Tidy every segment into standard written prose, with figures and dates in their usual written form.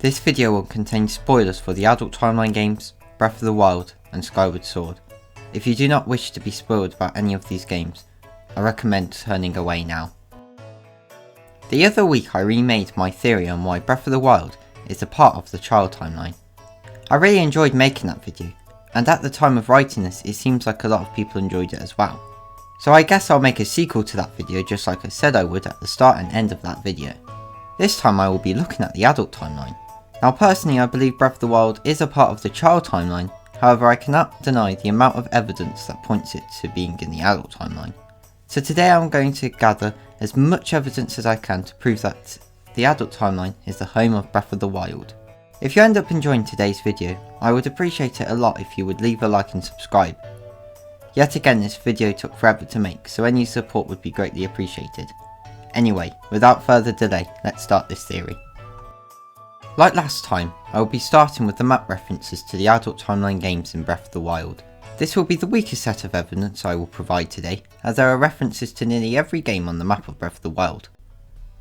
This video will contain spoilers for the adult timeline games, Breath of the Wild and Skyward Sword. If you do not wish to be spoiled about any of these games, I recommend turning away now. The other week I remade my theory on why Breath of the Wild is a part of the child timeline. I really enjoyed making that video, and at the time of writing this it seems like a lot of people enjoyed it as well. So I guess I'll make a sequel to that video just like I said I would at the start and end of that video. This time I will be looking at the adult timeline. Now personally I believe Breath of the Wild is a part of the child timeline, however I cannot deny the amount of evidence that points it to being in the adult timeline. So today I'm going to gather as much evidence as I can to prove that the adult timeline is the home of Breath of the Wild. If you end up enjoying today's video, I would appreciate it a lot if you would leave a like and subscribe. Yet again this video took forever to make, so any support would be greatly appreciated. Anyway, without further delay, let's start this theory. Like last time, I will be starting with the map references to the adult timeline games in Breath of the Wild. This will be the weakest set of evidence I will provide today, as there are references to nearly every game on the map of Breath of the Wild.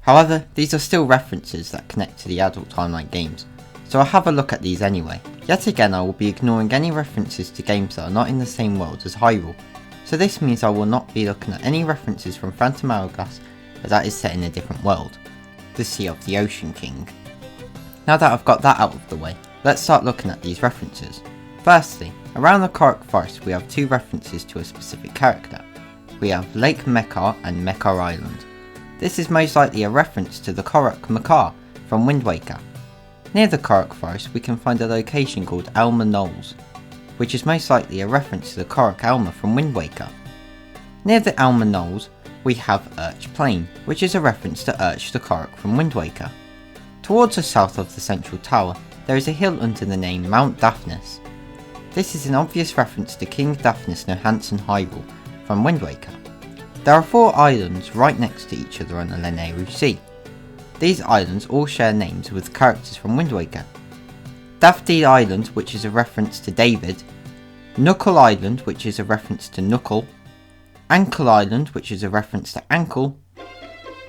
However, these are still references that connect to the adult timeline games, so I'll have a look at these anyway. Yet again I will be ignoring any references to games that are not in the same world as Hyrule, so this means I will not be looking at any references from Phantom Hourglass, as that is set in a different world, the Sea of the Ocean King. Now that I've got that out of the way, let's start looking at these references. Firstly, around the Korok Forest we have two references to a specific character. We have Lake Mekar and Mekar Island. This is most likely a reference to the Korok Mekar from Wind Waker. Near the Korok Forest we can find a location called Elma Knolls, which is most likely a reference to the Korok Elma from Wind Waker. Near the Elma Knolls we have Urch Plain, which is a reference to Urch the Korok from Wind Waker. Towards the south of the central tower there is a hill under the name Mount Daphnis. This is an obvious reference to King Daphnis no Hansen Hyrule from Wind Waker. There are 4 islands right next to each other on the Lanayru Sea. These islands all share names with characters from Wind Waker. Davdi Island, which is a reference to David, Knuckle Island, which is a reference to Knuckle, Ankle Island, which is a reference to Ankle,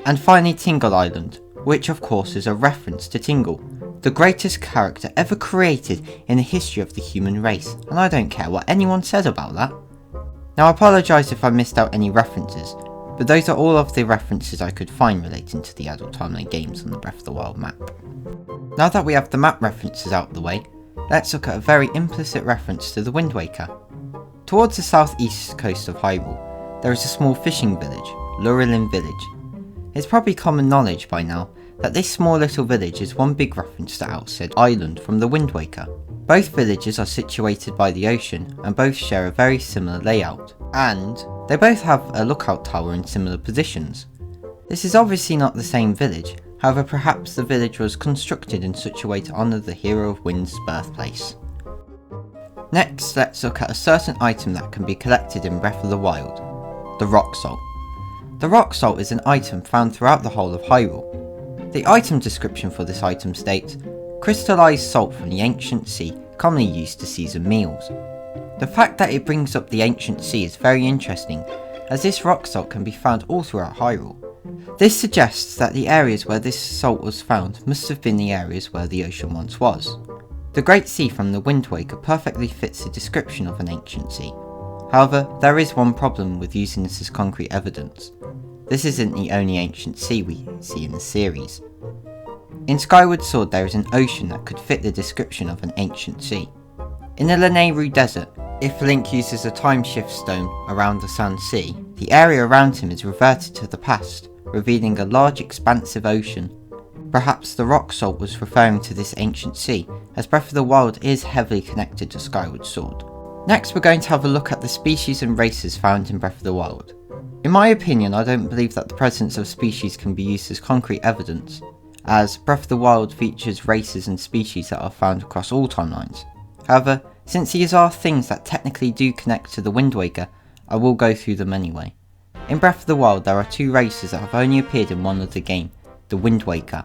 and finally Tingle Island, which of course is a reference to Tingle, the greatest character ever created in the history of the human race, and I don't care what anyone says about that. Now I apologise if I missed out any references, but those are all of the references I could find relating to the adult timeline games on the Breath of the Wild map. Now that we have the map references out of the way, let's look at a very implicit reference to the Wind Waker. Towards the southeast coast of Hyrule, there is a small fishing village, Lurelin Village. It's probably common knowledge by now that this small little village is one big reference to Outstead Island from the Wind Waker. Both villages are situated by the ocean and both share a very similar layout, and they both have a lookout tower in similar positions. This is obviously not the same village, however perhaps the village was constructed in such a way to honour the hero of Wind's birthplace. Next, let's look at a certain item that can be collected in Breath of the Wild, the Rock Salt. The Rock Salt is an item found throughout the whole of Hyrule. The item description for this item states, crystallised salt from the ancient sea commonly used to season meals. The fact that it brings up the ancient sea is very interesting, as this rock salt can be found all throughout Hyrule. This suggests that the areas where this salt was found must have been the areas where the ocean once was. The Great Sea from the Wind Waker perfectly fits the description of an ancient sea. However, there is one problem with using this as concrete evidence. This isn't the only ancient sea we see in the series. In Skyward Sword there is an ocean that could fit the description of an ancient sea. In the Lanayru Desert, if Link uses a time shift stone around the Sand Sea, the area around him is reverted to the past, revealing a large expansive ocean. Perhaps the rock salt was referring to this ancient sea, as Breath of the Wild is heavily connected to Skyward Sword. Next we're going to have a look at the species and races found in Breath of the Wild. In my opinion, I don't believe that the presence of species can be used as concrete evidence, as Breath of the Wild features races and species that are found across all timelines. However, since these are things that technically do connect to the Wind Waker, I will go through them anyway. In Breath of the Wild there are 2 races that have only appeared in one other game, the Wind Waker.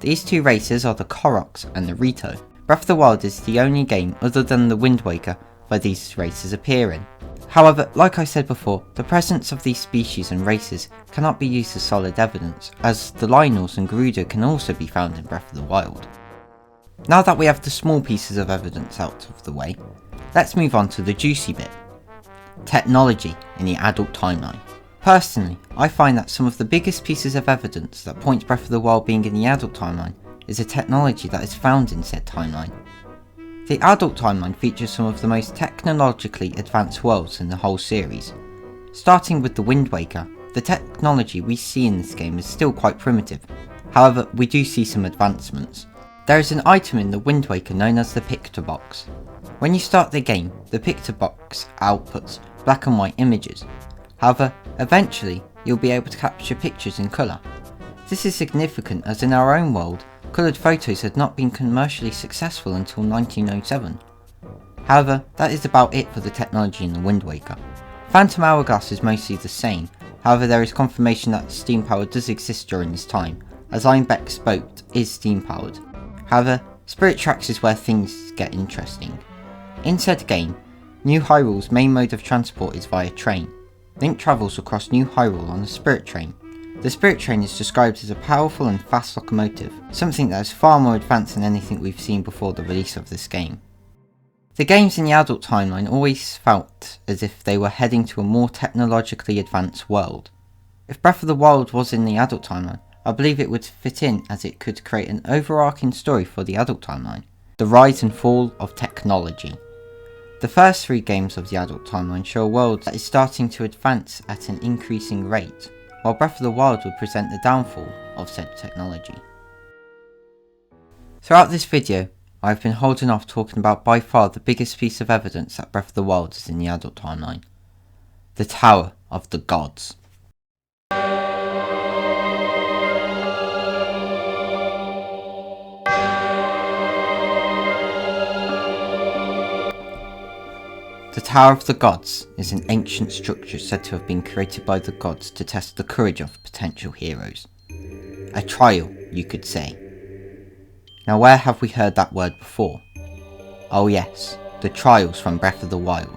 These 2 races are the Koroks and the Rito. Breath of the Wild is the only game other than the Wind Waker where these races appear in. However, like I said before, the presence of these species and races cannot be used as solid evidence, as the Lynels and Gerudo can also be found in Breath of the Wild. Now that we have the small pieces of evidence out of the way, let's move on to the juicy bit. Technology in the adult timeline. Personally, I find that some of the biggest pieces of evidence that point Breath of the Wild being in the adult timeline is the technology that is found in said timeline. The adult timeline features some of the most technologically advanced worlds in the whole series. Starting with the Wind Waker, the technology we see in this game is still quite primitive, however we do see some advancements. There is an item in the Wind Waker known as the Picture Box. When you start the game, the Picture Box outputs black and white images. However, eventually you'll be able to capture pictures in colour. This is significant as in our own world, coloured photos had not been commercially successful until 1907. However, that is about it for the technology in the Wind Waker. Phantom Hourglass is mostly the same, however there is confirmation that steam power does exist during this time, as Ironbeck's boat is steam powered. However, Spirit Tracks is where things get interesting. In said game, New Hyrule's main mode of transport is via train. Link travels across New Hyrule on a Spirit Train. The Spirit Train is described as a powerful and fast locomotive, something that is far more advanced than anything we've seen before the release of this game. The games in the adult timeline always felt as if they were heading to a more technologically advanced world. If Breath of the Wild was in the adult timeline, I believe it would fit in as it could create an overarching story for the adult timeline. The rise and fall of technology. The first 3 games of the adult timeline show a world that is starting to advance at an increasing rate, while Breath of the Wild would present the downfall of said technology. Throughout this video, I've been holding off talking about by far the biggest piece of evidence that Breath of the Wild is in the adult timeline. The Tower of the Gods. The Tower of the Gods is an ancient structure said to have been created by the gods to test the courage of potential heroes. A trial, you could say. Now where have we heard that word before? Oh yes, the trials from Breath of the Wild.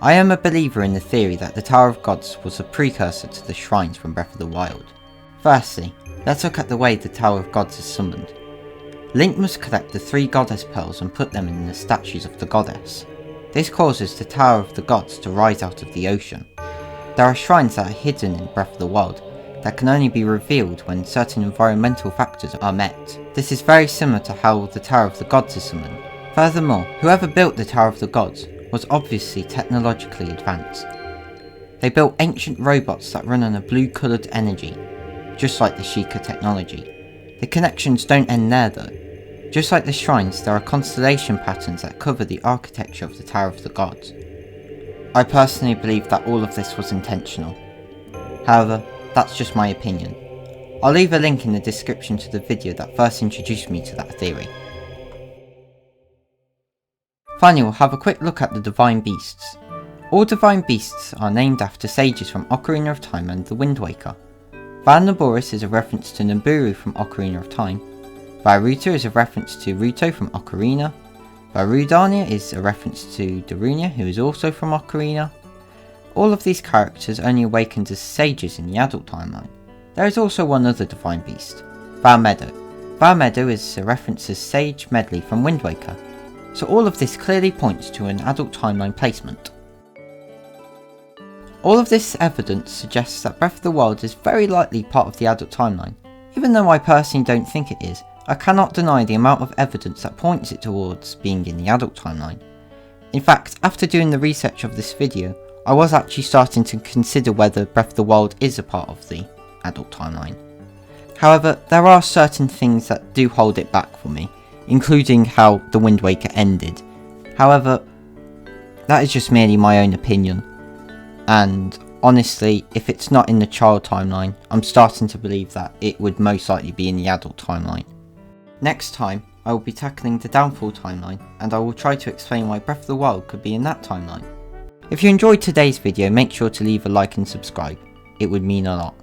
I am a believer in the theory that the Tower of Gods was a precursor to the shrines from Breath of the Wild. Firstly, let's look at the way the Tower of Gods is summoned. Link must collect the 3 goddess pearls and put them in the statues of the goddess. This causes the Tower of the Gods to rise out of the ocean. There are shrines that are hidden in Breath of the Wild that can only be revealed when certain environmental factors are met. This is very similar to how the Tower of the Gods is summoned. Furthermore, whoever built the Tower of the Gods was obviously technologically advanced. They built ancient robots that run on a blue coloured energy, just like the Sheikah technology. The connections don't end there though. Just like the shrines, there are constellation patterns that cover the architecture of the Tower of the Gods. I personally believe that all of this was intentional. However, that's just my opinion. I'll leave a link in the description to the video that first introduced me to that theory. Finally, we'll have a quick look at the Divine Beasts. All Divine Beasts are named after sages from Ocarina of Time and the Wind Waker. Val Naboris is a reference to Nabooru from Ocarina of Time. Vairuta is a reference to Ruto from Ocarina. Varudania is a reference to Darunia, who is also from Ocarina. All of these characters only awakened as sages in the adult timeline. There is also one other Divine Beast, Valmeadow. Valmeadow is a reference as Sage Medley from Wind Waker. So all of this clearly points to an adult timeline placement. All of this evidence suggests that Breath of the Wild is very likely part of the adult timeline. Even though I personally don't think it is, I cannot deny the amount of evidence that points it towards being in the adult timeline. In fact, after doing the research of this video, I was actually starting to consider whether Breath of the Wild is a part of the adult timeline. However, there are certain things that do hold it back for me, including how the Wind Waker ended. However, that is just merely my own opinion, and honestly, if it's not in the child timeline, I'm starting to believe that it would most likely be in the adult timeline. Next time, I will be tackling the downfall timeline, and I will try to explain why Breath of the Wild could be in that timeline. If you enjoyed today's video, make sure to leave a like and subscribe, it would mean a lot.